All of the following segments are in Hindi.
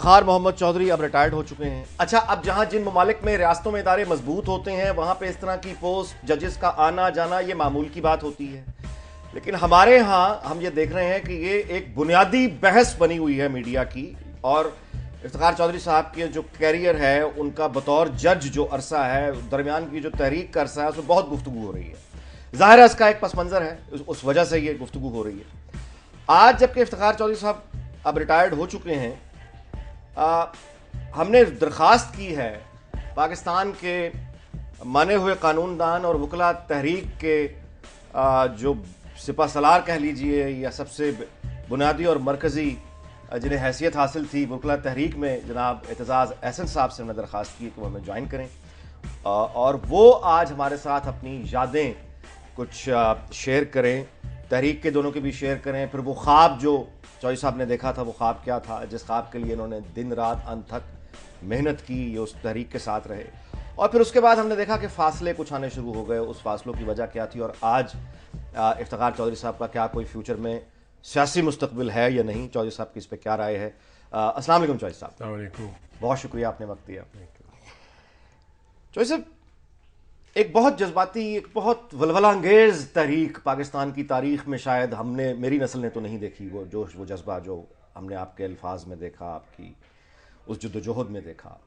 इफ्तिखार मोहम्मद चौधरी अब रिटायर्ड हो चुके हैं। अच्छा, अब जहां जिन ममालिक में रियासतों में इदारे मजबूत होते हैं वहां पे इस तरह की पोस्ट जजेस का आना जाना ये मामूल की बात होती है, लेकिन हमारे यहाँ हम ये देख रहे हैं कि ये एक बुनियादी बहस बनी हुई है मीडिया की। और इफ्तिखार चौधरी साहब के जो कैरियर है, उनका बतौर जज जो अरसा है, दरमियान की जो तहरीक का अरसा है, उसमें बहुत गुफ्तगू हो रही है। ज़ाहिर है इसका एक पस मंज़र है, उस वजह से ये गुफ्तगू हो रही है। आज जबकि इफ्तिखार चौधरी साहब अब रिटायर्ड हो चुके हैं, हमने दरख्वास्त की है पाकिस्तान के माने हुए कानूनदान और वकला तहरीक के जो सिपा सलार कह लीजिए या सबसे बुनियादी और मरकज़ी जिन्हें हैसियत हासिल थी वकला तहरीक में, जनाब एतजाज़ एहसन साहब से हमने दरख्वास्त की कि वो हमें ज्वाइन करें और वो आज हमारे साथ अपनी यादें कुछ शेयर करें, तहरीक के दोनों के भी शेयर करें। फिर वो ख्वाब जो चौधरी साहब ने देखा था, वो ख्वाब क्या था, जिस ख्वाब के लिए इन्होंने दिन रात अंत तक मेहनत की, ये उस तहरीक के साथ रहे। और फिर उसके बाद हमने देखा कि फासले कुछ आने शुरू हो गए, उस फासलों की वजह क्या थी और आज इफ्तिखार चौधरी साहब का क्या कोई फ्यूचर में सियासी मुस्तकबिल है या नहीं, चौधरी साहब की इस पर क्या राय है। अस्सलाम वालेकुम चौधरी साहब, बहुत शुक्रिया आपने वक्त दिया। चौधरी साहब, एक बहुत जज्बाती, एक बहुत वलवला अंगेज तहरीक पाकिस्तान की तारीख में शायद हमने, मेरी नस्ल ने तो नहीं देखी, वो जोश वो जज्बा जो हमने आपके अल्फाज में देखा, आपकी उस जद्दोजहद में देखा,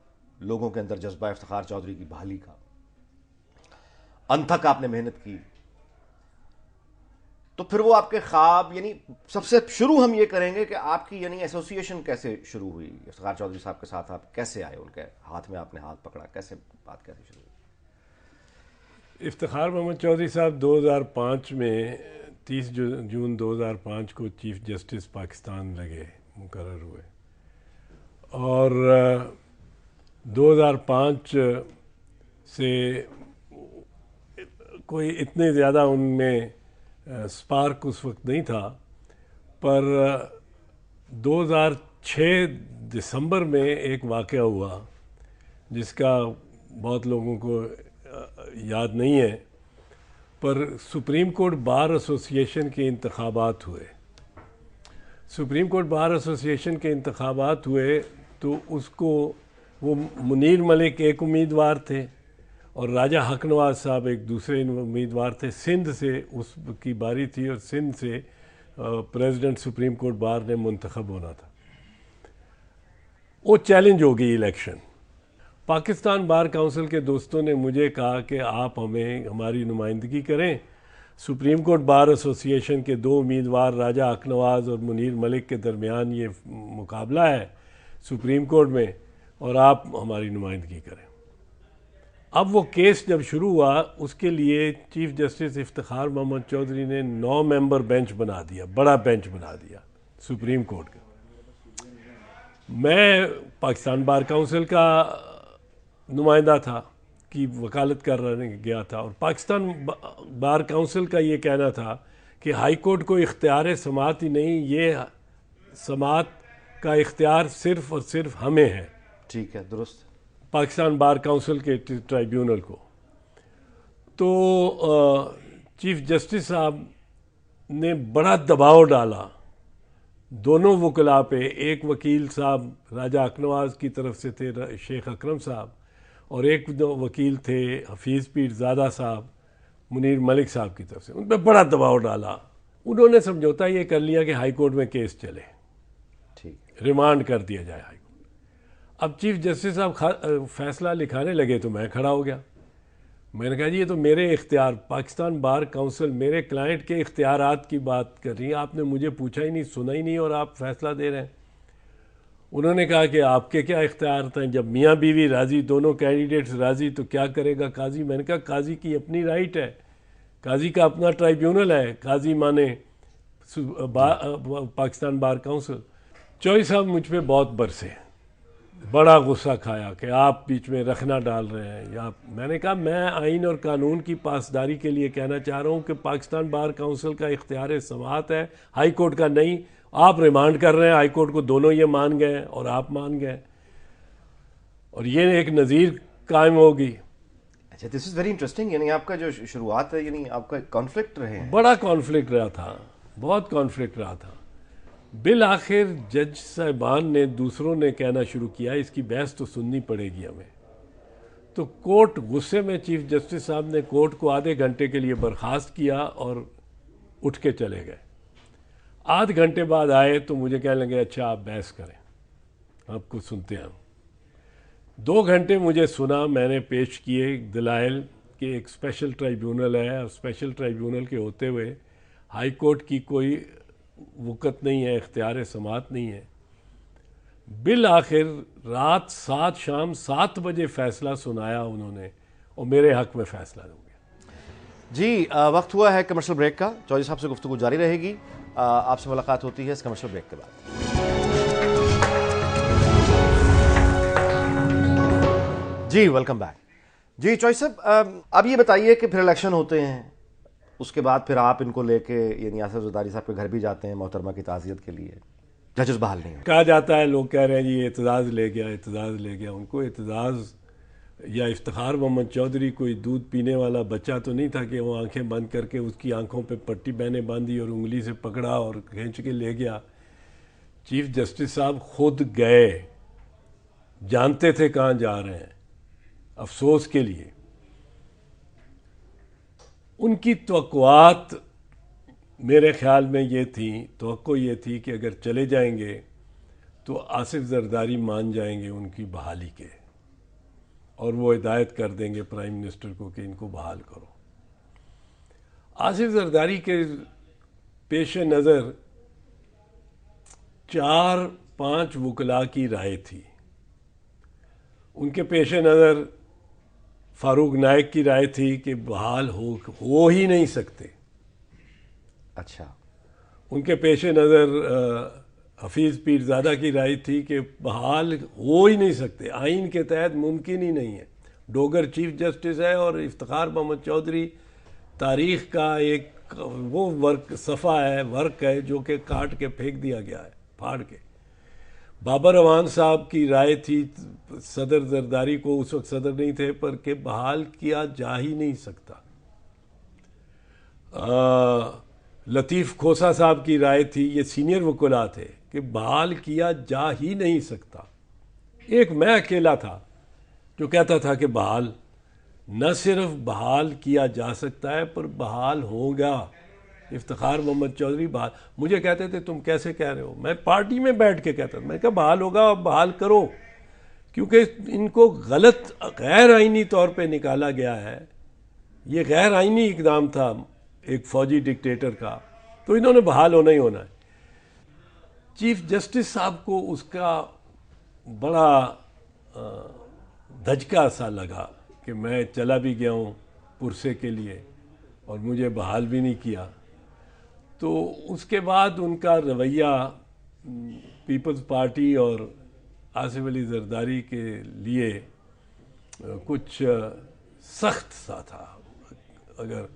लोगों के अंदर जज्बा इफ्तिखार चौधरी की बहाली का, अंत तक आपने मेहनत की। तो फिर वो आपके ख्वाब, यानी सबसे शुरू हम ये करेंगे कि आपकी यानी एसोसिएशन कैसे शुरू हुई इफ्तिखार चौधरी साहब के साथ, आप कैसे आए, उनके हाथ में आपने हाथ पकड़ा, कैसे बात कैसे शुरू हुई? इफ्तिखार मोहम्मद चौधरी साहब 2005 में 30 जून 2005 को चीफ जस्टिस पाकिस्तान लगे, मुकर्रर हुए और 2005 से कोई इतने ज़्यादा उनमें स्पार्क उस वक्त नहीं था, पर 2006 दिसंबर में एक वाक़या हुआ जिसका बहुत लोगों को याद नहीं है, पर सुप्रीम कोर्ट बार एसोसिएशन के इंतखाबात हुए। सुप्रीम कोर्ट बार एसोसिएशन के इंतखाबात हुए तो उसको वो मुनीर मलिक एक उम्मीदवार थे और राजा हक नवाज साहब एक दूसरे उम्मीदवार थे। सिंध से उसकी बारी थी और सिंध से प्रेसिडेंट सुप्रीम कोर्ट बार ने मुंतखब होना था। वो चैलेंज हो गई इलेक्शन। पाकिस्तान बार काउंसिल के दोस्तों ने मुझे कहा कि आप हमें हमारी नुमाइंदगी करें, सुप्रीम कोर्ट बार एसोसिएशन के दो उम्मीदवार राजा हक नवाज और मुनीर मलिक के दरमियान ये मुकाबला है सुप्रीम कोर्ट में और आप हमारी नुमाइंदगी करें। अब वो केस जब शुरू हुआ, उसके लिए चीफ जस्टिस इफ्तिखार मोहम्मद चौधरी ने 9 मेंबर बेंच बना दिया, बड़ा बेंच बना दिया सुप्रीम कोर्ट का। मैं पाकिस्तान बार काउंसिल का नुमाइंदा था कि वकालत करने गया था और पाकिस्तान बार काउंसिल का ये कहना था कि हाई कोर्ट को इख्तियार समात ही नहीं, ये समात का इख्तियार सिर्फ और सिर्फ हमें है। ठीक है, दुरुस्त। पाकिस्तान बार काउंसिल के ट्राइब्यूनल को। तो चीफ जस्टिस साहब ने बड़ा दबाव डाला दोनों वकला पे। एक वकील साहब राजा हक नवाज की तरफ से थे शेख अकरम साहब और एक वकील थे हफीज़ पीरज़ादा साहब मुनीर मलिक साहब की तरफ से। उन पर बड़ा दबाव डाला। उन्होंने समझौता ये कर लिया कि हाई कोर्ट में केस चले, ठीक, रिमांड कर दिया जाए हाई कोर्ट। अब चीफ जस्टिस साहब फैसला लिखाने लगे तो मैं खड़ा हो गया। मैंने कहा जी ये तो मेरे इख्तियार, पाकिस्तान बार काउंसिल मेरे क्लाइंट के इख्तियारात की बात कर रही है, आपने मुझे पूछा ही नहीं, सुना ही नहीं और आप फैसला दे रहे हैं। उन्होंने कहा कि आपके क्या इख्तियार हैं, जब मियाँ बीवी राज़ी, दोनों कैंडिडेट्स राज़ी तो क्या करेगा काजी। मैंने कहा काजी की अपनी राइट है, काजी का अपना ट्राइब्यूनल है, काजी माने पाकिस्तान बार काउंसिल। चौधरी साहब मुझ पर बहुत बरसे, बड़ा गुस्सा खाया कि आप बीच में रखना डाल रहे हैं या। मैंने कहा मैं आइन और कानून की पासदारी के लिए कहना चाह रहा हूँ कि पाकिस्तान बार काउंसिल का इख्तियार समात है, हाई कोर्ट का नहीं। आप रिमांड कर रहे हैं हाई कोर्ट को, दोनों ये मान गए और आप मान गए और ये एक नज़ीर कायम होगी। अच्छा, दिस इज़ वेरी इंटरेस्टिंग। यानी आपका जो शुरुआत है, यानी आपका कॉन्फ्लिक्ट रहे हैं, बड़ा कॉन्फ्लिक्ट रहा था, बहुत कॉन्फ्लिक्ट रहा था। बिल आखिर जज साहिबान ने, दूसरों ने कहना शुरू किया इसकी बहस तो सुननी पड़ेगी हमें। तो कोर्ट गुस्से में, चीफ जस्टिस साहब ने कोर्ट को आधे घंटे के लिए बर्खास्त किया और उठ के चले गए। आध घंटे बाद आए तो मुझे कहने लगे अच्छा आप बहस करें, आपको सुनते हैं हम। 2 घंटे मुझे सुना, मैंने पेश किए दलाइल कि एक स्पेशल ट्राइब्यूनल है और स्पेशल ट्राइब्यूनल के होते हुए हाई कोर्ट की कोई वक़्त नहीं है, इख्तियार समात नहीं है। बिल आखिर रात शाम 7 बजे फ़ैसला सुनाया उन्होंने और मेरे हक़ में फ़ैसला हो गया। जी, वक्त हुआ है कमर्शियल ब्रेक का। चौधरी साहब से गुफ्तगू जारी रहेगी। आपसे मुलाकात होती है इस कमर्शियल ब्रेक के बाद। जी, वेलकम बैक। जी चौधरी साहब, अब ये बताइए कि फिर इलेक्शन होते हैं, उसके बाद फिर आप इनको लेके यानी आसिफ जरदारी साहब के घर भी जाते हैं मोहतरमा की ताज़ियत के लिए। जजेस बहाल नहीं कहा जाता है, लोग कह रहे हैं जी एतजाज़ ले गया, एतजाज़ ले गया। उनको एतजाज़ या इफ्तिखार मोहम्मद चौधरी कोई दूध पीने वाला बच्चा तो नहीं था कि वो आंखें बंद करके उसकी आंखों पे पट्टी बहने बांधी और उंगली से पकड़ा और खींच के ले गया। चीफ जस्टिस साहब खुद गए, जानते थे कहाँ जा रहे हैं। अफसोस के लिए उनकी तवक्कुआत मेरे ख्याल में ये थी, तवक्को ये थी कि अगर चले जाएंगे तो आसिफ जरदारी मान जाएंगे उनकी बहाली के और वो हिदायत कर देंगे प्राइम मिनिस्टर को कि इनको बहाल करो। आसिफ जरदारी के पेश नज़र 4-5 वकला की राय थी। उनके पेश नज़र फारूक नाइक की राय थी कि बहाल हो ही नहीं सकते। अच्छा। उनके पेश नज़र हफीज़ पीरज़ादा की राय थी कि बहाल हो ही नहीं सकते, आइन के तहत मुमकिन ही नहीं है। डोगर चीफ जस्टिस है और इफ्तिखार मोहम्मद चौधरी तारीख़ का एक वो वर्क है जो कि काट के फेंक दिया गया है, फाड़ के। बाबर अवान साहब की राय थी सदर जरदारी को, उस वक्त सदर नहीं थे, पर के बहाल किया जा ही नहीं सकता। लतीफ़ खोसा साहब की राय थी, ये सीनियर वकला थे, कि बहाल किया जा ही नहीं सकता। एक मैं अकेला था जो कहता था कि बहाल न सिर्फ बहाल किया जा सकता है पर बहाल होगा। इफ्तिखार मोहम्मद चौधरी बहाल, मुझे कहते थे तुम कैसे कह रहे हो, मैं पार्टी में बैठ के कहता था, मैं कहा बहाल होगा, अब बहाल करो, क्योंकि इनको गलत गैर आइनी तौर पे निकाला गया है। ये गैर आइनी इकदाम था एक फौजी डिक्टेटर का, तो इन्होंने बहाल होना ही होना है। चीफ जस्टिस साहब को उसका बड़ा धचका सा लगा कि मैं चला भी गया हूँ पुरसे के लिए और मुझे बहाल भी नहीं किया। तो उसके बाद उनका रवैया पीपल्स पार्टी और आसिफ अली जरदारी के लिए कुछ सख्त सा था। अगर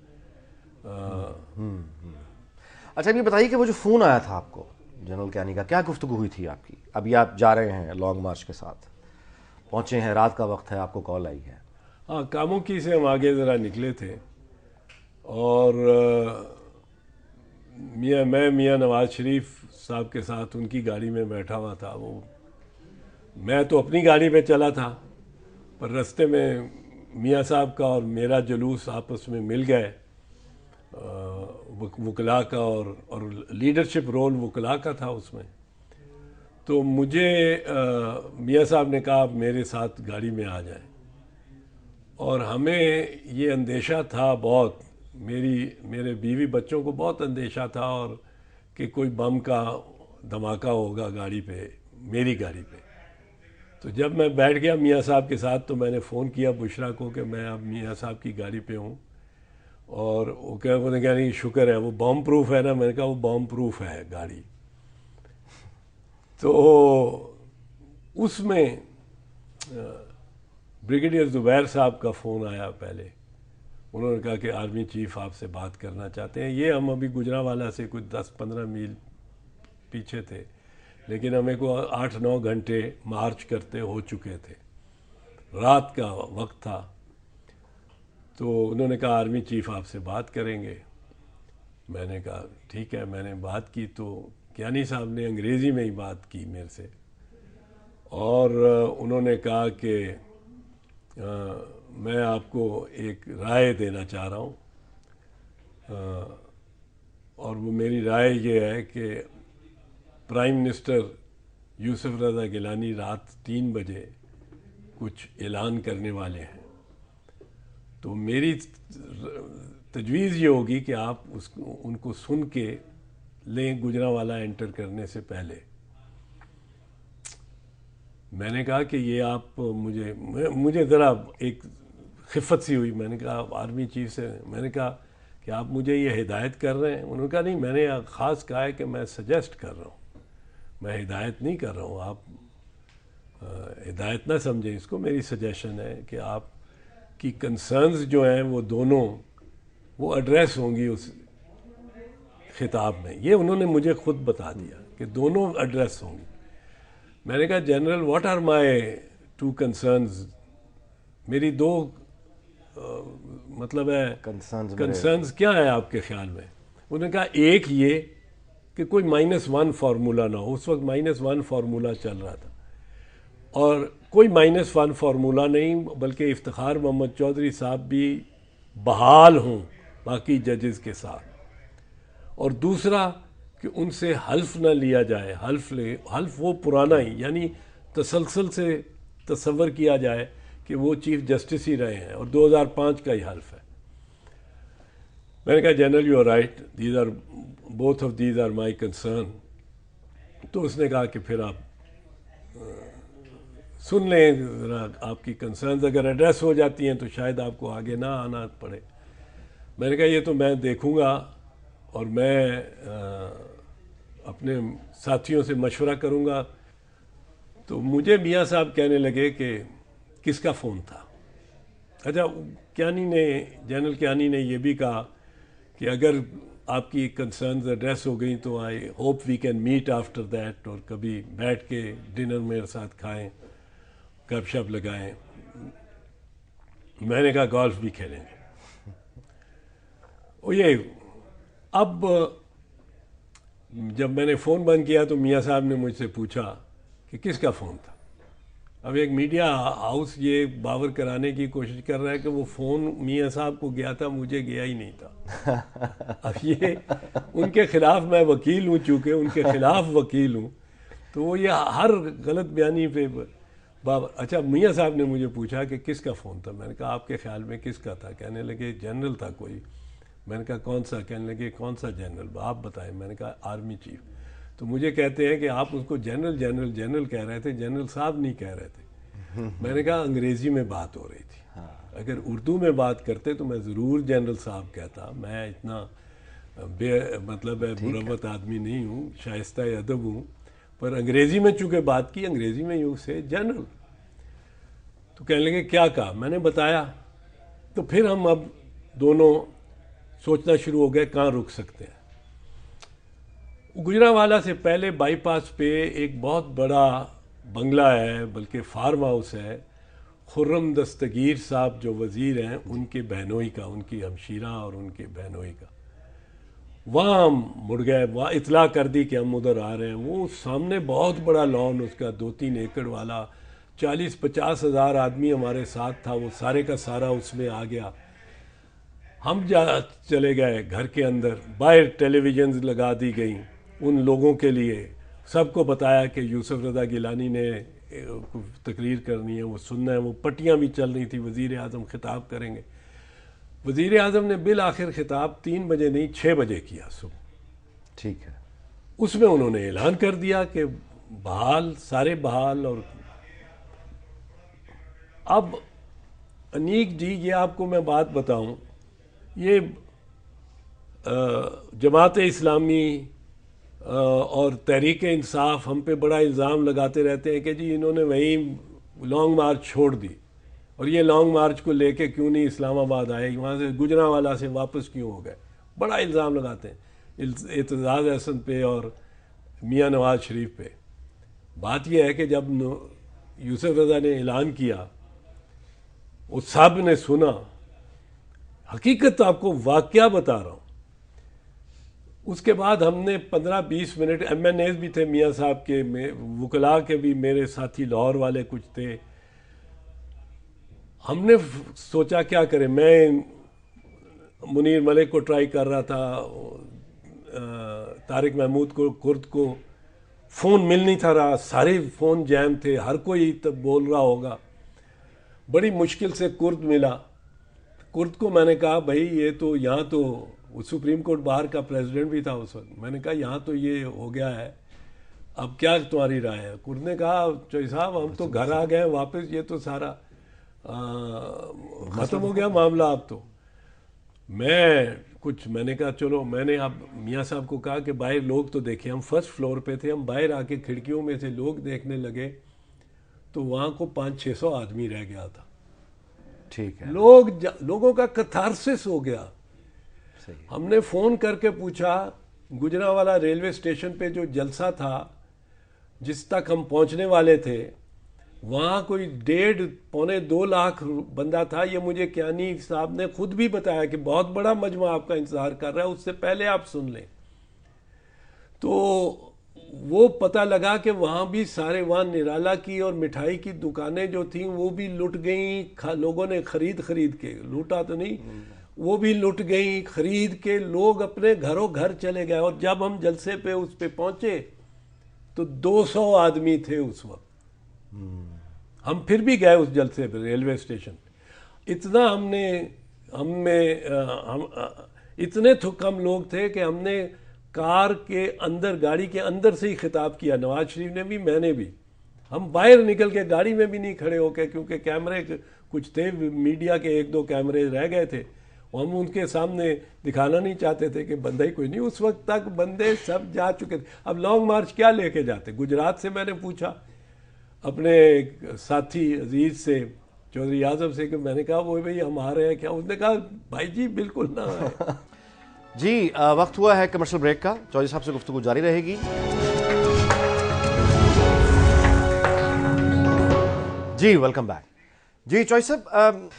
अच्छा, ये बताइए कि वो जो फ़ोन आया था आपको जनरल कैनी का, क्या गुफ्तगू हुई थी आपकी? अभी आप जा रहे हैं लॉन्ग मार्च के साथ, पहुंचे हैं, रात का वक्त है, आपको कॉल आई है। हाँ, कामों की से हम आगे ज़रा निकले थे और मियाँ नवाज शरीफ साहब के साथ उनकी गाड़ी में बैठा हुआ था। वो मैं तो अपनी गाड़ी में चला था, पर रास्ते में मियाँ साहब का और मेरा जुलूस आपस में मिल गए। वकला का और लीडरशिप रोल वकला का था उसमें। तो मुझे मियाँ साहब ने कहा आप मेरे साथ गाड़ी में आ जाएं, और हमें ये अंदेशा था बहुत, मेरे बीवी बच्चों को बहुत अंदेशा था और कि कोई बम का धमाका होगा गाड़ी पे, मेरी गाड़ी पे। तो जब मैं बैठ गया मियाँ साहब के साथ तो मैंने फ़ोन किया बुशरा को कि मैं अब मियाँ साहब की गाड़ी पे हूँ, और उन्होंने कहा नहीं शुक्र है, वो बम प्रूफ है ना? मैंने कहा वो बम प्रूफ है गाड़ी। तो उसमें ब्रिगेडियर ज़ुबैर साहब का फ़ोन आया पहले। उन्होंने कहा कि आर्मी चीफ आपसे बात करना चाहते हैं। ये हम अभी गुजरांवाला से कुछ 10-15 मील पीछे थे, लेकिन हमें को 8-9 घंटे मार्च करते हो चुके थे, रात का वक्त था। तो उन्होंने कहा आर्मी चीफ आपसे बात करेंगे। मैंने कहा ठीक है। मैंने बात की तो कियानी साहब ने अंग्रेज़ी में ही बात की मेरे से, और उन्होंने कहा कि मैं आपको एक राय देना चाह रहा हूँ, और वो मेरी राय ये है कि प्राइम मिनिस्टर यूसुफ रज़ा गिलानी रात 3 बजे कुछ ऐलान करने वाले हैं, तो मेरी तजवीज़ ये होगी कि आप उनको सुन के लें गुजरांवाला एंटर करने से पहले। मैंने कहा कि ये आप मुझे ज़रा एक खिफ़त सी हुई। मैंने कहा आर्मी चीफ से, मैंने कहा कि आप मुझे ये हिदायत कर रहे हैं? उन्होंने कहा नहीं, मैंने ख़ास कहा है कि मैं सजेस्ट कर रहा हूँ, मैं हिदायत नहीं कर रहा हूँ, आप हिदायत ना समझें इसको, मेरी सजेशन है कि आप की कंसर्न्स जो हैं वो दोनों वो एड्रेस होंगी उस खिताब में। ये उन्होंने मुझे खुद बता दिया कि दोनों एड्रेस होंगी। मैंने कहा general what are my two concerns, मेरी दो मतलब है कंसर्न्स क्या है आपके ख्याल में? उन्होंने कहा एक ये कि कोई -1 फार्मूला ना हो। उस वक्त -1 फार्मूला चल रहा था, और कोई -1 फार्मूला नहीं, बल्कि इफ्तिखार मोहम्मद चौधरी साहब भी बहाल हों बाकी जजेस के साथ। और दूसरा कि उनसे हल्फ न लिया जाए, हल्फ वो पुराना ही, यानी तसलसल से तसव्वुर किया जाए कि वो चीफ जस्टिस ही रहे हैं, और 2005 का ही हल्फ है। मैंने कहा general you are right, these are both of these are my concern. तो उसने कहा कि फिर आप सुन लें ज़रा, आपकी कंसर्न्स अगर एड्रेस हो जाती हैं तो शायद आपको आगे ना आना पड़े। मैंने कहा ये तो मैं देखूंगा, और मैं अपने साथियों से मशवरा करूंगा। तो मुझे मियाँ साहब कहने लगे कि किसका फ़ोन था? अच्छा, जनरल कियानी ने यह भी कहा कि अगर आपकी कंसर्न्स एड्रेस हो गई तो I hope we can meet after that, और कभी बैठ के डिनर मेरे साथ खाएं, गपशप लगाएं। मैंने कहा गोल्फ भी खेलेंगे। और ये अब जब मैंने फ़ोन बंद किया तो मियाँ साहब ने मुझसे पूछा कि किसका फ़ोन था। अब एक मीडिया हाउस ये बावर कराने की कोशिश कर रहा है कि वो फ़ोन मियाँ साहब को गया था, मुझे गया ही नहीं था। अब ये उनके ख़िलाफ़ मैं वकील हूँ, चूँकि उनके ख़िलाफ़ वकील हूँ, तो वो ये हर गलत बयानी पे बाबर। अच्छा, मियाँ साहब ने मुझे पूछा कि किसका फ़ोन था। मैंने कहा आपके ख्याल में किसका था? कहने लगे जनरल था कोई। मैंने कहा कौन सा? कहने लगे कौन सा जनरल, आप बताएं। मैंने कहा आर्मी चीफ। तो मुझे कहते हैं कि आप उसको जनरल जनरल जनरल कह रहे थे, जनरल साहब नहीं कह रहे थे। मैंने कहा अंग्रेज़ी में बात हो रही थी, अगर उर्दू में बात करते तो मैं ज़रूर जनरल साहब कहता। मैं इतना मतलब मुरवत आदमी नहीं हूँ, शाइस्ता अदब हूँ, पर अंग्रेज़ी में चूँकि बात की, अंग्रेज़ी में यूँ से जनरल। तो कहने लगे क्या कहा? मैंने बताया। तो फिर हम अब दोनों सोचना शुरू हो गए कहाँ रुक सकते हैं। गुजरांवाला से पहले बाईपास पे एक बहुत बड़ा बंगला है, बल्कि फार्म हाउस है, खुर्रम दस्तगीर साहब जो वज़ीर हैं उनके बहनोई का, उनकी हमशीरा और उनके बहनोई का। वहाँ हम मुड़ गए, वहाँ इतला कर दी कि हम उधर आ रहे हैं। वो सामने बहुत बड़ा लॉन, उसका 2-3 एकड़ वाला, 40-50 हज़ार आदमी हमारे साथ था, वो सारे का सारा उसमें आ गया। हम चले गए घर के अंदर, बाहर टेलीविज़न लगा दी गई उन लोगों के लिए, सबको बताया कि यूसुफ रज़ा गिलानी ने तकरीर करनी है, वो सुनना है। वो पट्टियाँ भी चल रही थी, वज़ीर आज़म खिताब करेंगे। वज़ीर आज़म ने बिल आखिर खिताब 3 बजे नहीं 6 बजे किया सुबह। ठीक है। उसमें उन्होंने ऐलान कर दिया कि बहाल, सारे बहाल। और अब अनीक जी, ये आपको मैं बात बताऊं, ये जमात इस्लामी और तहरीक इंसाफ हम पे बड़ा इल्ज़ाम लगाते रहते हैं कि जी इन्होंने वहीं लॉन्ग मार्च छोड़ दी, और ये लॉन्ग मार्च को लेके क्यों नहीं इस्लामाबाद आए, वहाँ से गुजरांवाला से वापस क्यों हो गए। बड़ा इल्ज़ाम लगाते हैं एतजाज़ हसन पे और मियाँ नवाज शरीफ पे। बात यह है कि जब यूसुफ रज़ा ने ऐलान किया, उस साहब ने सुना, हकीकत आपको वाक़या बता रहा हूँ, उसके बाद हमने 15-20 मिनट, MNAs भी थे मियाँ साहब के, वकला के भी मेरे साथी लाहौर वाले कुछ थे। हमने सोचा क्या करें, मैं मुनीर मलिक को ट्राई कर रहा था, तारिक महमूद को, कुर्द को फ़ोन मिल नहीं था रहा, सारे फ़ोन जैम थे, हर कोई तब बोल रहा होगा। बड़ी मुश्किल से कुर्द मिला। कुर्द को मैंने कहा भाई ये तो यहाँ तो, वो सुप्रीम कोर्ट बार का प्रेसिडेंट भी था उस वक्त, मैंने कहा यहाँ तो ये हो गया है, अब क्या तुम्हारी राय है? कुर्द ने कहा चौधरी साहब हम तो घर आ गए वापस, ये तो सारा ख़त्म हो गया मामला अब तो। मैंने कहा चलो, मैंने अब मियाँ साहब को कहा कि बाहर लोग तो देखे, हम फर्स्ट फ्लोर पे थे, हम बाहर आके खिड़कियों में से लोग देखने लगे तो वहाँ को 500-600 आदमी रह गया था। ठीक है, लोगों का कथारसिस हो गया। सही। हमने फ़ोन करके पूछा, गुजरांवाला रेलवे स्टेशन पे जो जलसा था जिस तक हम पहुंचने वाले थे, वहाँ कोई 1.5-2 लाख बंदा था। ये मुझे कियानी साहब ने खुद भी बताया कि बहुत बड़ा मजमा आपका इंतज़ार कर रहा है, उससे पहले आप सुन लें। तो वो पता लगा कि वहाँ भी सारे, वहाँ निराला की और मिठाई की दुकानें जो थीं वो भी लुट गई, लोगों ने खरीद के, लूटा तो नहीं, वो भी लुट गई, खरीद के लोग अपने घरों घर चले गए। और जब हम जलसे पे उस पे पहुंचे तो 200 आदमी थे उस वक्त। हम फिर भी गए उस जलसे पे रेलवे स्टेशन। इतना इतने तो कम लोग थे कि हमने कार के अंदर, गाड़ी के अंदर से ही खिताब किया, नवाज शरीफ ने भी, मैंने भी। हम बाहर निकल के गाड़ी में भी नहीं खड़े होके, क्योंकि कैमरे कुछ थे, मीडिया के 1-2 कैमरे रह गए थे, हम उनके सामने दिखाना नहीं चाहते थे कि बंदा ही कोई नहीं। उस वक्त तक बंदे सब जा चुके थे। अब लॉन्ग मार्च क्या लेके जाते? गुजरात से मैंने पूछा अपने साथी अजीज से, चौधरी आजम से, कि मैंने कहा वो भाई हम आ रहे हैं क्या? उसने कहा भाई जी बिल्कुल ना आए। जी वक्त हुआ है कमर्शियल ब्रेक का। चौधरी साहब से गुफ्तगू जारी रहेगी। जी वेलकम बैक। जी चौधरी साहब,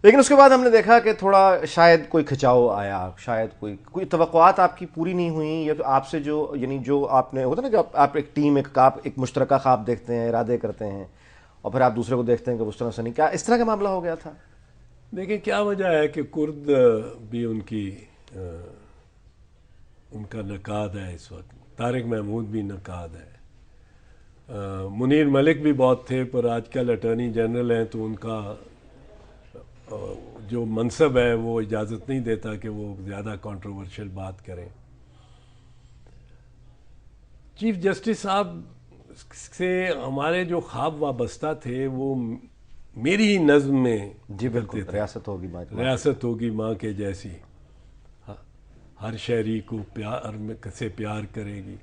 लेकिन उसके बाद हमने देखा कि थोड़ा शायद कोई खिंचाव आया, शायद कोई तवक्कुआत आपकी पूरी नहीं हुई, या तो आपसे जो, यानी जो आपने होता ना कि आप एक टीम, एक मुश्तरका ख्वाब देखते हैं, इरादे करते हैं, और फिर आप दूसरे को देखते हैं कि उस तरह से नहीं, क्या इस तरह का मामला हो गया था? देखिए क्या वजह है कि कुर्द भी उनका नकाद है इस वक्त, तारिक महमूद भी नकाद है, मुनीर मलिक भी बहुत थे, पर आजकल अटॉर्नी जनरल हैं तो उनका जो मनसब है वो इजाज़त नहीं देता कि वो ज़्यादा कंट्रोवर्शियल बात करें। चीफ जस्टिस साहब से हमारे जो ख्वाब वाबस्ता थे वो मेरी ही नज़्म में, जी बिल्कुल, रियासत होगी माँ के जैसी, हर शहरी को प्यार से प्यार करेगी।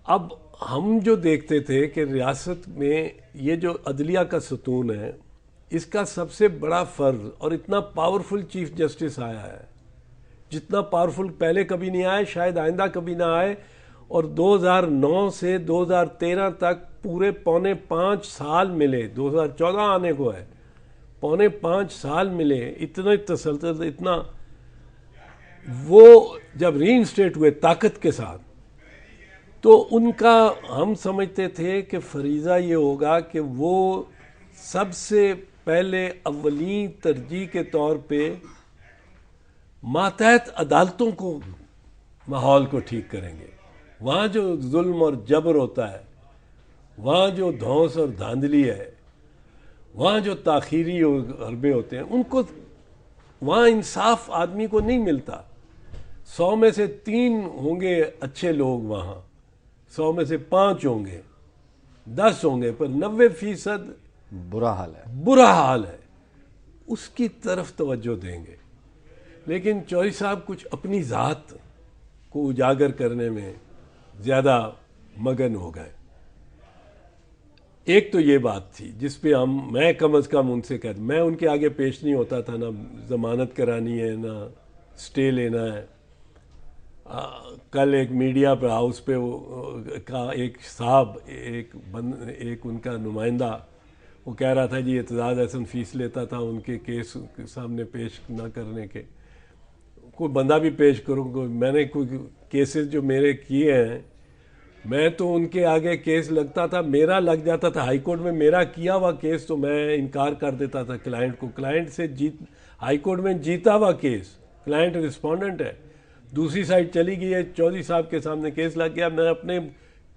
अब हम जो देखते थे कि रियासत में ये जो अदलिया का सतून है, इसका सबसे बड़ा फ़र्ज, और इतना पावरफुल चीफ जस्टिस आया है, जितना पावरफुल पहले कभी नहीं आया, शायद आइंदा कभी ना आए। और 2009 से 2013 तक पूरे 4.5 साल मिले, 2014 आने को है, 4.5 साल मिले, इतने तसल्सल, इतना वो जब रीइंस्टेट हुए ताकत के साथ, तो उनका हम समझते थे कि फरीज़ा ये होगा कि वो सबसे पहले अव्वली तरजीह के तौर पे मातहत अदालतों को, माहौल को ठीक करेंगे। वहाँ जो जुल्म और जबर होता है, वहाँ जो धौंस और धांधली है, वहाँ जो ताखीरी हरबे होते हैं, उनको वहाँ इंसाफ आदमी को नहीं मिलता। 100 में से 3 होंगे अच्छे लोग, वहाँ 100 में से 5 होंगे, 10 होंगे, पर 90% बुरा हाल है। उसकी तरफ तवज्जो देंगे। लेकिन चौधरी साहब कुछ अपनी ज़ात को उजागर करने में ज़्यादा मगन हो गए। एक तो ये बात थी जिस पे मैं कम अज़ कम उनसे कहता, मैं उनके आगे पेश नहीं होता था, ना ज़मानत करानी है, ना स्टे लेना है। कल एक मीडिया पर हाउस पे का एक साहब, एक उनका नुमाइंदा, वो कह रहा था जी एतजाज़ हसन फीस लेता था उनके केस के सामने पेश ना करने के। कोई बंदा भी पेश करूँ, मैंने कोई केसेस जो मेरे किए हैं, मैं तो उनके आगे केस लगता था, मेरा लग जाता था हाई कोर्ट में, मेरा किया हुआ केस तो मैं इनकार कर देता था क्लाइंट को। क्लाइंट से हाई कोर्ट में जीता हुआ केस, क्लाइंट रिस्पोंडेंट है, दूसरी साइड चली गई है, चौधरी साहब के सामने केस लग गया, मैं अपने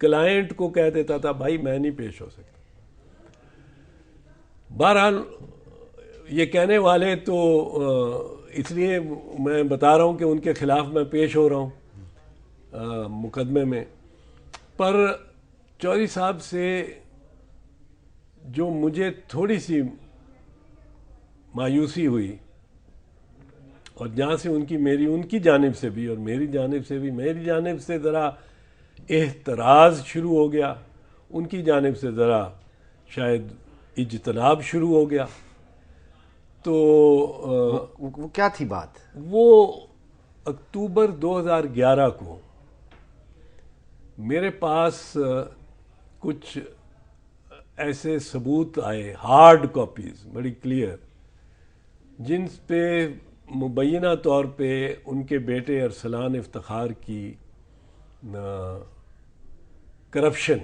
क्लाइंट को कह देता था भाई मैं नहीं पेश हो सकता। बहरहाल ये कहने वाले तो इसलिए मैं बता रहा हूँ कि उनके खिलाफ मैं पेश हो रहा हूँ मुकदमे में। पर चौधरी साहब से जो मुझे थोड़ी सी मायूसी हुई, और जहाँ से उनकी जानिब से भी और मेरी जानिब से भी, मेरी जानिब से ज़रा एहतराज शुरू हो गया, उनकी जानिब से ज़रा शायद इज्तनाब शुरू हो गया। तो वो क्या थी बात? वो अक्टूबर 2011 को मेरे पास कुछ ऐसे सबूत आए, हार्ड कॉपीज़ बड़ी क्लियर, जिन पे मुबैना तौर पे उनके बेटे अरसलान इफ्तिखार की करप्शन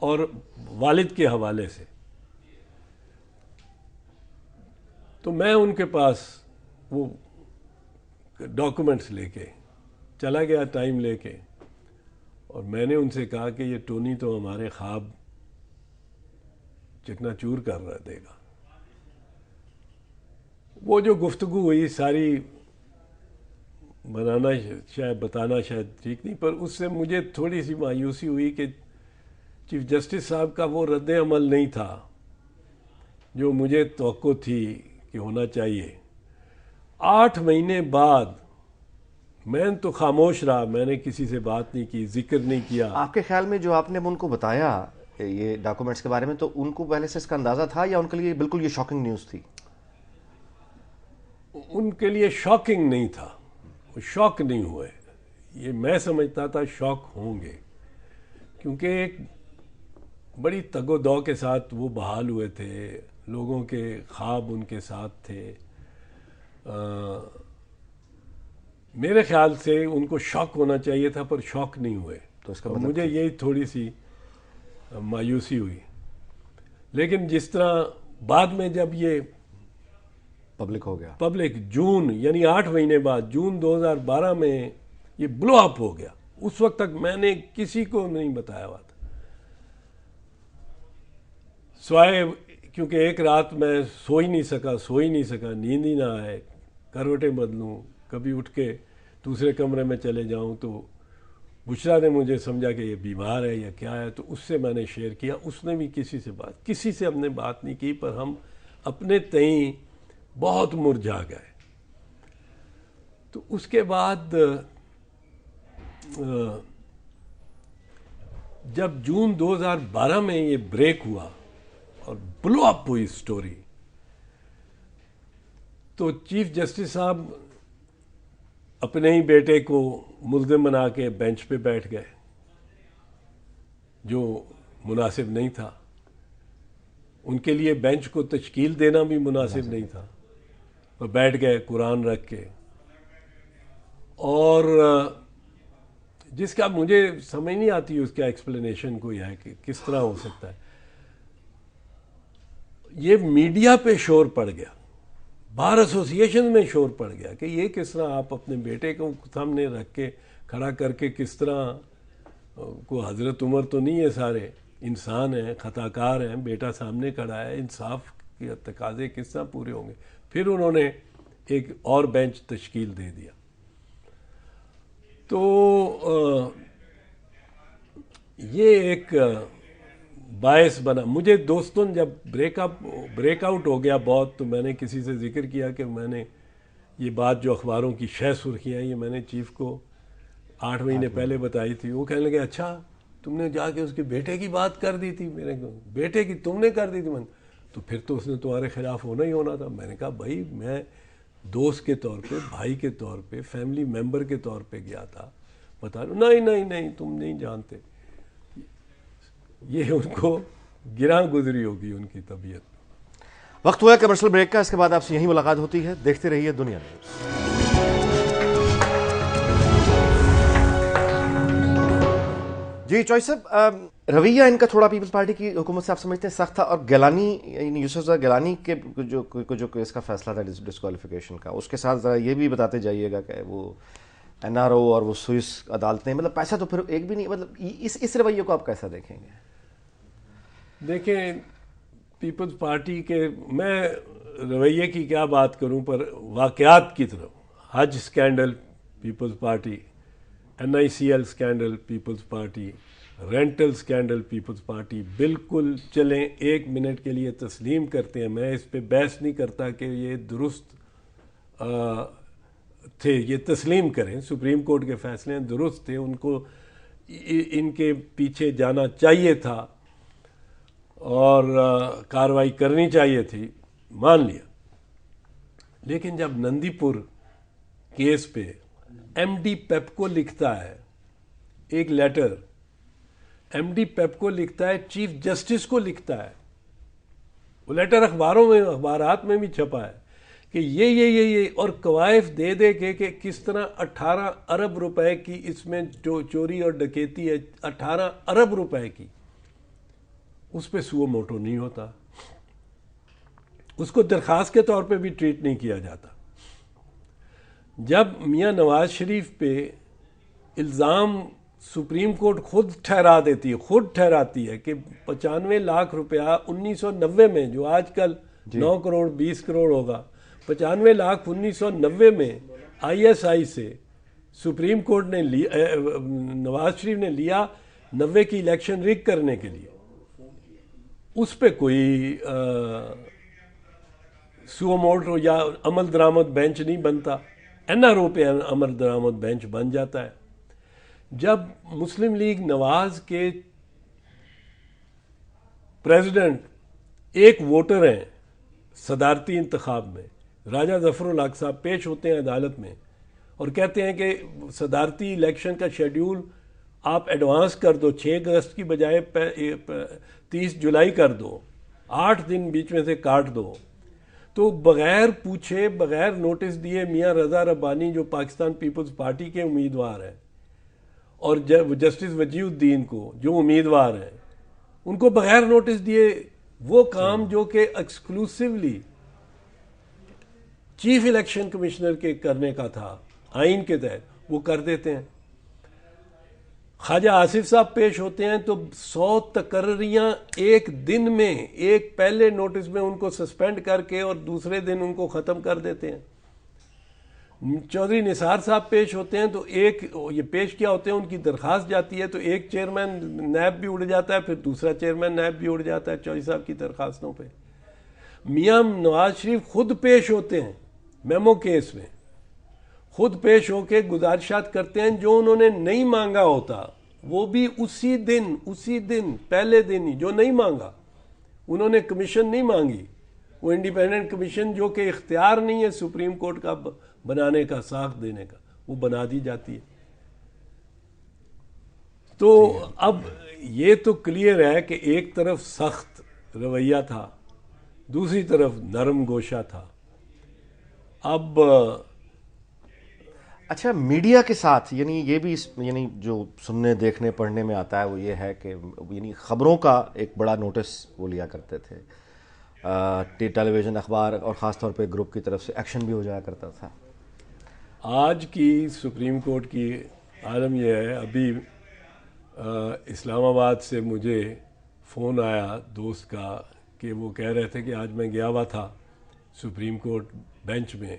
और वालिद के हवाले से। तो मैं उनके पास वो डॉक्यूमेंट्स लेके चला गया, टाइम लेके, और मैंने उनसे कहा कि ये टोनी तो हमारे ख्वाब चकनाचूर कर रहा देगा। वो जो गुफ्तगू हुई सारी बताना शायद ठीक नहीं, पर उससे मुझे थोड़ी सी मायूसी हुई कि चीफ जस्टिस साहब का वो रद्द अमल नहीं था जो मुझे तवक्को थी कि होना चाहिए। 8 महीने बाद मैं तो खामोश रहा, मैंने किसी से बात नहीं की, जिक्र नहीं किया। आपके ख्याल में जो आपने उनको बताया ये डॉक्यूमेंट्स के बारे में, तो उनको पहले से इसका अंदाजा था या उनके लिए बिल्कुल ये शॉकिंग न्यूज़ थी? उनके लिए शॉकिंग नहीं था, वो शॉक नहीं हुए। ये मैं समझता था शॉक होंगे, क्योंकि एक बड़ी तगोदौ के साथ वो बहाल हुए थे, लोगों के ख्वाब उनके साथ थे। मेरे ख्याल से उनको शॉक होना चाहिए था, पर शॉक नहीं हुए। तो इसका मतलब मुझे यही थोड़ी सी मायूसी हुई। लेकिन जिस तरह बाद में जब ये पब्लिक हो गया, पब्लिक जून यानी 8 महीने बाद जून 2012 में ये ब्लो अप हो गया, उस वक्त तक मैंने किसी को नहीं बताया हुआ था, स्वाय क्योंकि एक रात मैं सो ही नहीं सका, नींद ही ना आए, करवटें बदलूं, कभी उठ के दूसरे कमरे में चले जाऊं तो बुशरा ने मुझे समझा कि ये बीमार है या क्या है, तो उससे मैंने शेयर किया। उसने भी किसी से हमने बात नहीं की, पर हम अपने तई बहुत मुरझा गए। तो उसके बाद जब जून 2012 में ये ब्रेक हुआ और ब्लो अप हुई स्टोरी, तो चीफ जस्टिस साहब अपने ही बेटे को मुल्ज़िम बना के बेंच पे बैठ गए, जो मुनासिब नहीं था। उनके लिए बेंच को तश्कील देना भी मुनासिब नहीं था। वो बैठ गए कुरान रख के, और जिसका मुझे समझ नहीं आती उसका एक्सप्लेनेशन कोई है कि किस तरह हो सकता है। ये मीडिया पे शोर पड़ गया, बार एसोसिएशन में शोर पड़ गया कि ये किस तरह आप अपने बेटे को सामने रख के खड़ा करके, किस तरह को हजरत उमर तो नहीं है, सारे इंसान हैं, खताकार हैं, बेटा सामने खड़ा है, इंसाफ के तकाजे किस तरह पूरे होंगे। फिर उन्होंने एक और बेंच तश्कील दे दिया। तो ये एक बायस बना। मुझे दोस्तों जब ब्रेकआउट हो गया बहुत, तो मैंने किसी से जिक्र किया कि मैंने ये बात जो अखबारों की शह सुर्खियाँ, ये मैंने चीफ को 8 महीने पहले बताई थी। वो कहने लगे अच्छा तुमने जाके उसके बेटे की बात कर दी थी, मेरे को बेटे की तुमने कर दी थी। मैंने तो फिर तो उसने तुम्हारे खिलाफ होना ही होना था। मैंने कहा भाई मैं दोस्त के तौर पे, भाई के तौर पे, फैमिली मेंबर के तौर पे गया था, बता लो। नहीं तुम नहीं जानते। ये उनको गिरा गुजरी होगी उनकी तबीयत। वक्त हुआ कमर्शियल ब्रेक का, इसके बाद आपसे यही मुलाकात होती है। देखते रहिए दुनिया न्यूज़। जी चॉइस साहब, रवैया इनका थोड़ा पीपल्स पार्टी की हुकूमत से आप समझते हैं सख्त था, और गिलानी यूसुफ गिलानी के जो इसका फैसला था डिस्क्वालिफिकेशन का, उसके साथ ज़रा ये भी बताते जाइएगा कि वो एनआरओ और वो स्विस अदालतें, मतलब पैसा तो फिर एक भी नहीं, मतलब इस रवैये को आप कैसा देखेंगे? देखें, पीपल्स पार्टी के, मैं रवैये की क्या बात करूं, पर वाक़यात की तरफ, हज scandal Peoples Party, NICL scandal Peoples Party, rental scandal Peoples Party, बिल्कुल चलें, एक मिनट के लिए तस्लीम करते हैं, मैं इस पे बहस नहीं करता कि ये दुरुस्त थे, ये तस्लीम करें, सुप्रीम कोर्ट के फैसले दुरुस्त थे, उनको इनके पीछे जाना चाहिए था और कार्रवाई करनी चाहिए थी, मान लिया। लेकिन जब नंदीपुर केस पे MD पेप्को लिखता है एक लेटर, MD पेप्को लिखता है, चीफ जस्टिस को लिखता है, वो लेटर अखबारों में, अखबारात में भी छपा है कि ये और कवायफ दे दे के किस तरह 18 अरब रुपए की इसमें चोरी और डकैती है, 18 अरब रुपए की, उस पर सुओ मोटो नहीं होता, उसको दरखास्त के तौर पे भी ट्रीट नहीं किया जाता। जब मियां नवाज शरीफ पे इल्ज़ाम सुप्रीम कोर्ट खुद ठहरा देती है, खुद ठहराती है कि 95 लाख रुपया 1990 में, जो आजकल 9 करोड़ 20 करोड़ होगा, 95 लाख 1990 में ISI से सुप्रीम कोर्ट ने लिया, नवाज शरीफ ने लिया 90 की इलेक्शन रिग करने के लिए, उस पर कोई सुओ मोटो या अमल दरामद बेंच नहीं बनता, NRO पे अमल दरामद बेंच बन जाता है। जब मुस्लिम लीग नवाज के प्रेसिडेंट एक वोटर हैं सदारती इंतखाब में, राजा जफरुल हक साहब पेश होते हैं अदालत में और कहते हैं कि सदारती इलेक्शन का शेड्यूल आप एडवांस कर दो, 6 अगस्त की बजाय 30 जुलाई कर दो, 8 दिन बीच में से काट दो। तो बग़ैर पूछे, बग़ैर नोटिस दिए मियां रज़ा रब्बानी, जो पाकिस्तान पीपल्स पार्टी के उम्मीदवार हैं, और जस्टिस वजीउद्दीन को जो उम्मीदवार हैं, उनको बग़ैर नोटिस दिए वो काम जो कि एक्सक्लूसिवली चीफ इलेक्शन कमिश्नर के करने का था आइन के तहत, वो कर देते हैं। ख्वाजा आसिफ साहब पेश होते हैं तो 100 तकर्रियाँ एक दिन में, एक पहले नोटिस में उनको सस्पेंड करके और दूसरे दिन उनको ख़त्म कर देते हैं। चौधरी निसार साहब पेश होते हैं तो एक, ये पेश क्या होते हैं, उनकी दरख्वास्त जाती है तो एक चेयरमैन नैब भी उड़ जाता है, फिर दूसरा चेयरमैन नैब भी उड़ जाता है चौधरी साहब की दरख्वास्तों पे। मियां नवाज शरीफ खुद पेश होते हैं मेमो केस में, खुद पेश होके गुजारिशात करते हैं जो उन्होंने नहीं मांगा होता, वो भी उसी दिन पहले दिन ही, जो नहीं मांगा, उन्होंने कमीशन नहीं मांगी, वो इंडिपेंडेंट कमीशन जो कि इख्तियार नहीं है सुप्रीम कोर्ट का बनाने का, साख देने का, वो बना दी जाती है। तो अब ये तो क्लियर है कि एक तरफ सख्त रवैया था, दूसरी तरफ नरम गोशा था। अब अच्छा, मीडिया के साथ यानी ये भी, यानी जो सुनने देखने पढ़ने में आता है वो ये है कि यानी ख़बरों का एक बड़ा नोटिस वो लिया करते थे, टेलीविज़न, अखबार और ख़ास तौर पे ग्रुप की तरफ से एक्शन भी हो जाया करता था। आज की सुप्रीम कोर्ट की आलम यह है, अभी इस्लामाबाद से मुझे फ़ोन आया दोस्त का कि वो कह रहे थे कि आज मैं गया हुआ था सुप्रीम कोर्ट बेंच में,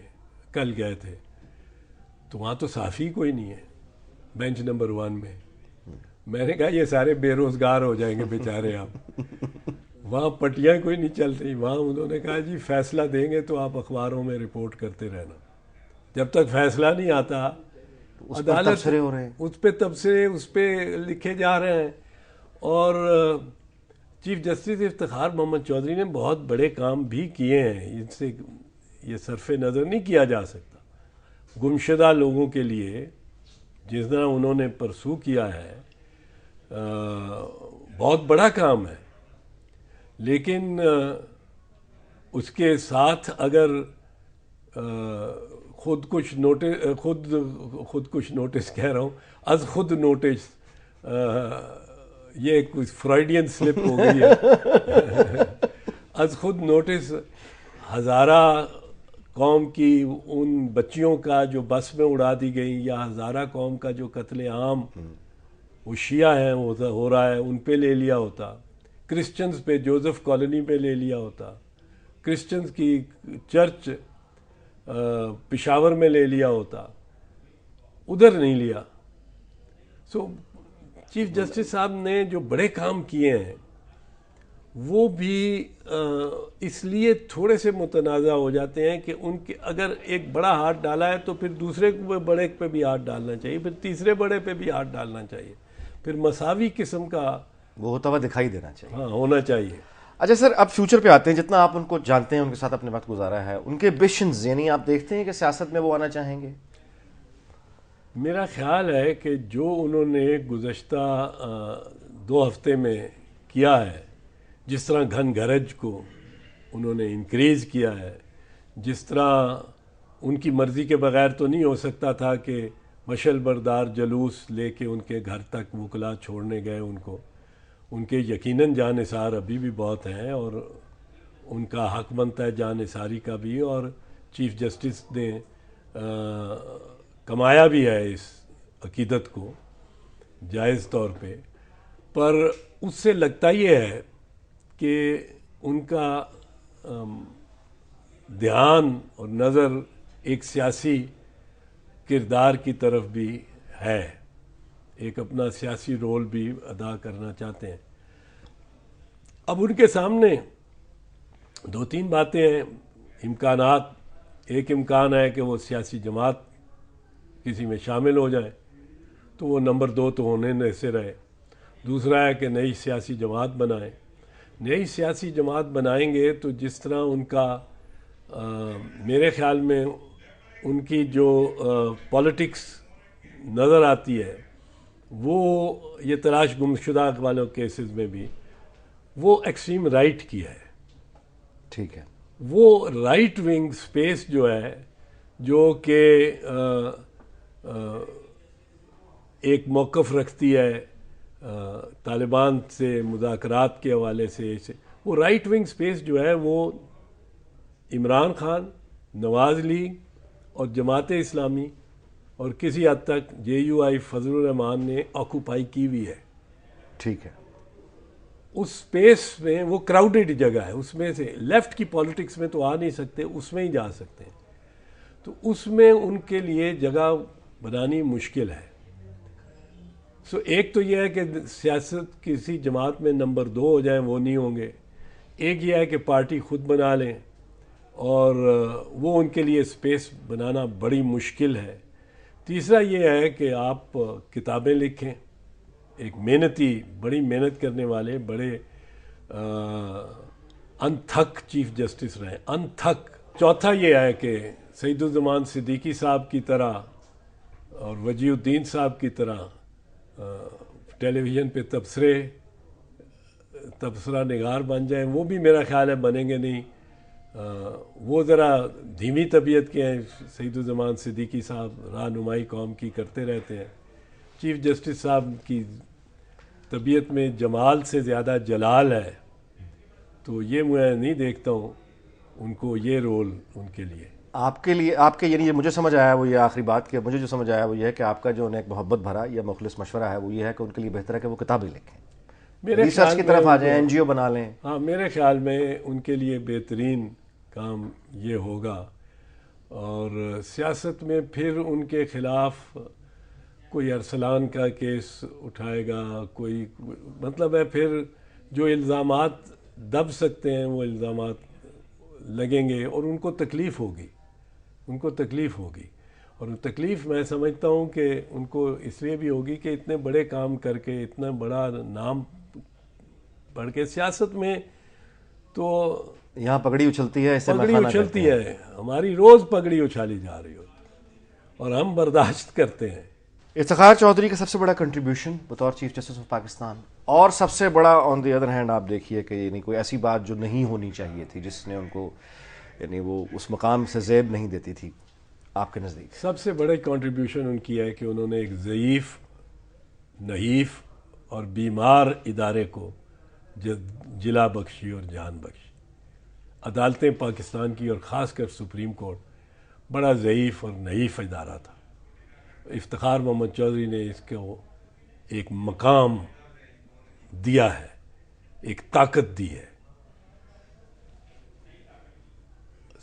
कल गए थे, तो वहाँ तो साफ़ी कोई नहीं है बेंच नंबर 1 में। मैंने कहा ये सारे बेरोज़गार हो जाएंगे बेचारे आप, वहाँ पटियाँ कोई नहीं चल रही। वहाँ उन्होंने कहा जी फैसला देंगे तो आप अखबारों में रिपोर्ट करते रहना, जब तक फैसला नहीं आता अदालत तबसरे हो रहे हैं, उस पर तबसरे उस पर लिखे जा रहे हैं। और चीफ जस्टिस इफ्तिखार मोहम्मद चौधरी ने बहुत बड़े काम भी किए हैं, इनसे ये सरफे नज़र नहीं किया जा सकता। गुमशुदा लोगों के लिए जिस तरह उन्होंने परसू किया है, बहुत बड़ा काम है, लेकिन उसके साथ अगर खुद कुछ नोटिस कह रहा हूँ, खुद नोटिस ये कुछ फ्रॉइडियन स्लिप हो गई है। आज खुद नोटिस हज़ारा कौम की उन बच्चियों का जो बस में उड़ा दी गई, या हज़ारा कौम का जो कत्ले आम वो शिया हैं हो रहा है, उन पे ले लिया होता, क्रिश्चियंस पे, जोसेफ कॉलोनी पे ले लिया होता, क्रिश्चियंस की चर्च पेशावर में ले लिया होता, उधर नहीं लिया। सो चीफ जस्टिस साहब ने जो बड़े काम किए हैं वो भी इसलिए थोड़े से मुतनाज़ा हो जाते हैं कि उनके अगर एक बड़ा हाथ डाला है तो फिर दूसरे बड़े पे भी हाथ डालना चाहिए, फिर तीसरे बड़े पे भी हाथ डालना चाहिए, फिर मसावी किस्म का वो होता हुआ दिखाई देना चाहिए। हाँ, होना चाहिए। अच्छा सर, अब फ्यूचर पे आते हैं। जितना आप उनको जानते हैं, उनके साथ अपने वक्त गुजारा है, उनके विजन्स यानी आप देखते हैं कि सियासत में वो आना चाहेंगे? मेरा ख्याल है कि जो उन्होंने गुज़श्ता 2 हफ्ते में किया है, जिस तरह घन गरज को उन्होंने इंक्रीज़ किया है, जिस तरह उनकी मर्ज़ी के बगैर तो नहीं हो सकता था कि मशल बरदार जलूस लेके उनके घर तक वकला छोड़ने गए उनको, उनके यकीनन जानिसार अभी भी बहुत हैं और उनका हक बनता है जानिसारी का भी, और चीफ जस्टिस ने कमाया भी है इस अकीदत को जायज़ तौर पे। पर उससे लगता ये है कि उनका ध्यान और नज़र एक सियासी किरदार की तरफ भी है, एक अपना सियासी रोल भी अदा करना चाहते हैं। अब उनके सामने 2-3 बातें हैं, इम्कानात। एक इम्कान है कि वो सियासी जमात किसी में शामिल हो जाए, तो वो नंबर 2 तो होने से रहे। दूसरा है कि नई सियासी जमात बनाएं। नई सियासी जमात बनाएंगे तो जिस तरह उनका मेरे ख्याल में उनकी जो पॉलिटिक्स नज़र आती है वो ये तलाश गुमशुदा वालों केसेस में भी वो एक्सट्रीम राइट की है। ठीक है। वो राइट विंग स्पेस जो है, जो कि एक मौक़िफ़ रखती है तालिबान से मुज़ाकरात के हवाले से, वो राइट विंग स्पेस जो है वो इमरान खान, नवाज़ लीग और जमात इस्लामी और किसी हद तक JUI फजलुर रहमान ने ऑक्यूपाई की हुई है। ठीक है। उस स्पेस में वो क्राउडेड जगह है, उसमें से लेफ्ट की पॉलिटिक्स में तो आ नहीं सकते, उसमें ही जा सकते हैं। तो उसमें उनके लिए जगह बनानी मुश्किल है। सो एक तो यह है कि सियासत किसी जमात में नंबर 2 हो जाए, वो नहीं होंगे। एक यह है कि पार्टी खुद बना लें, और वो उनके लिए स्पेस बनाना बड़ी मुश्किल है। तीसरा ये है कि आप किताबें लिखें, एक मेहनती, बड़ी मेहनत करने वाले, बड़े अनथक चीफ जस्टिस रहे, अनथक। चौथा ये है कि सईदुज़्ज़मान सिद्दीकी साहब की तरह और वजीउद्दीन साहब की तरह टेलीविज़न पे तबसरा निगार बन जाएं, वो भी मेरा ख्याल है बनेंगे नहीं। वो ज़रा धीमी तबीयत के हैं। सईदुज़्ज़मान सिद्दीकी साहब रहनुमाई कौम की करते रहते हैं। चीफ जस्टिस साहब की तबीयत में जमाल से ज़्यादा जलाल है, तो ये मैं नहीं देखता हूँ उनको ये रोल उनके लिए। आपके लिए, आपके यानी मुझे समझ आया वो ये आखिरी बात कि मुझे जो समझ आया वो ये है कि आपका जो उन्हें एक मोहब्बत भरा या मुखलिस मशवरा है वो ये है कि उनके लिए बेहतर है कि वो किताबें लिखें, रिसर्च की तरफ आ जाएं, NGO बना लें। हाँ, मेरे ख्याल में उनके लिए बेहतरीन काम ये होगा। और सियासत में फिर उनके ख़िलाफ़ कोई अरसलान का केस उठाएगा, कोई मतलब है फिर जो इल्ज़ामात दब सकते हैं वो इल्ज़ामात लगेंगे और उनको तकलीफ़ होगी, उनको तकलीफ़ होगी। और तकलीफ़ मैं समझता हूँ कि उनको इसलिए भी होगी कि इतने बड़े काम करके, इतना बड़ा नाम पढ़ के, सियासत में तो यहाँ पगड़ी उछलती है, इससे पगड़ी उछलती है, हमारी रोज़ पगड़ी उछाली जा रही होती और हम बर्दाश्त करते हैं। इफ्तिखार चौधरी का सबसे बड़ा कंट्रीब्यूशन बतौर चीफ जस्टिस ऑफ पाकिस्तान, और सबसे बड़ा ऑन द अदर हैंड आप देखिए कि यानी कोई ऐसी बात जो नहीं होनी चाहिए थी, जिसने उनको यानी वो उस मकाम से ज़ेब नहीं देती थी, आपके नज़दीक? सबसे बड़े कंट्रीब्यूशन उनकी है कि उन्होंने एक ज़ईफ़, नहीफ़ और बीमार इदारे को जिला बख्शी और जान बख्शी। अदालतें पाकिस्तान की और ख़ासकर सुप्रीम कोर्ट बड़ा ज़ईफ़ और नईफ़ इदारा था। इफ्तिखार मोहम्मद चौधरी ने इसको एक मकाम दिया है, एक ताकत दी है।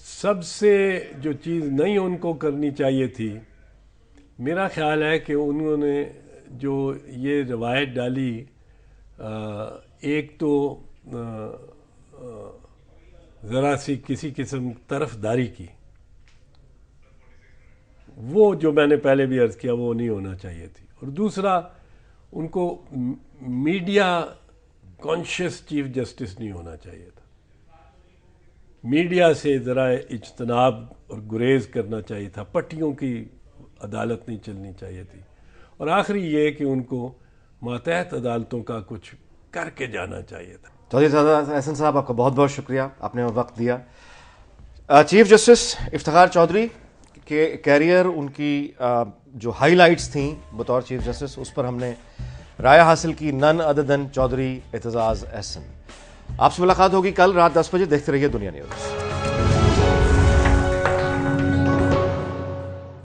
सबसे जो चीज़ नहीं उनको करनी चाहिए थी, मेरा ख्याल है कि उन्होंने जो ये रवायत डाली, एक तो ज़रा सी किसी किस्म तरफदारी की, वो जो मैंने पहले भी अर्ज़ किया वो नहीं होना चाहिए थी। और दूसरा, उनको मीडिया कॉन्शियस चीफ जस्टिस नहीं होना चाहिए था। मीडिया से ज़रा इज्तनाब और गुरेज करना चाहिए था। पट्टियों की अदालत नहीं चलनी चाहिए थी। और आखिरी ये कि उनको मातहत अदालतों का कुछ करके जाना चाहिए था। चौधरी एहसन साहब, आपका बहुत बहुत शुक्रिया, आपने वक्त दिया। चीफ जस्टिस इफ्तिखार चौधरी के कैरियर, उनकी जो हाईलाइट्स थी बतौर चीफ जस्टिस, उस पर हमने राय हासिल की। None other than Chaudhry Aitzaz Ahsan. आपसे मुलाकात होगी कल रात 10 बजे। देखते रहिए दुनिया न्यूज़।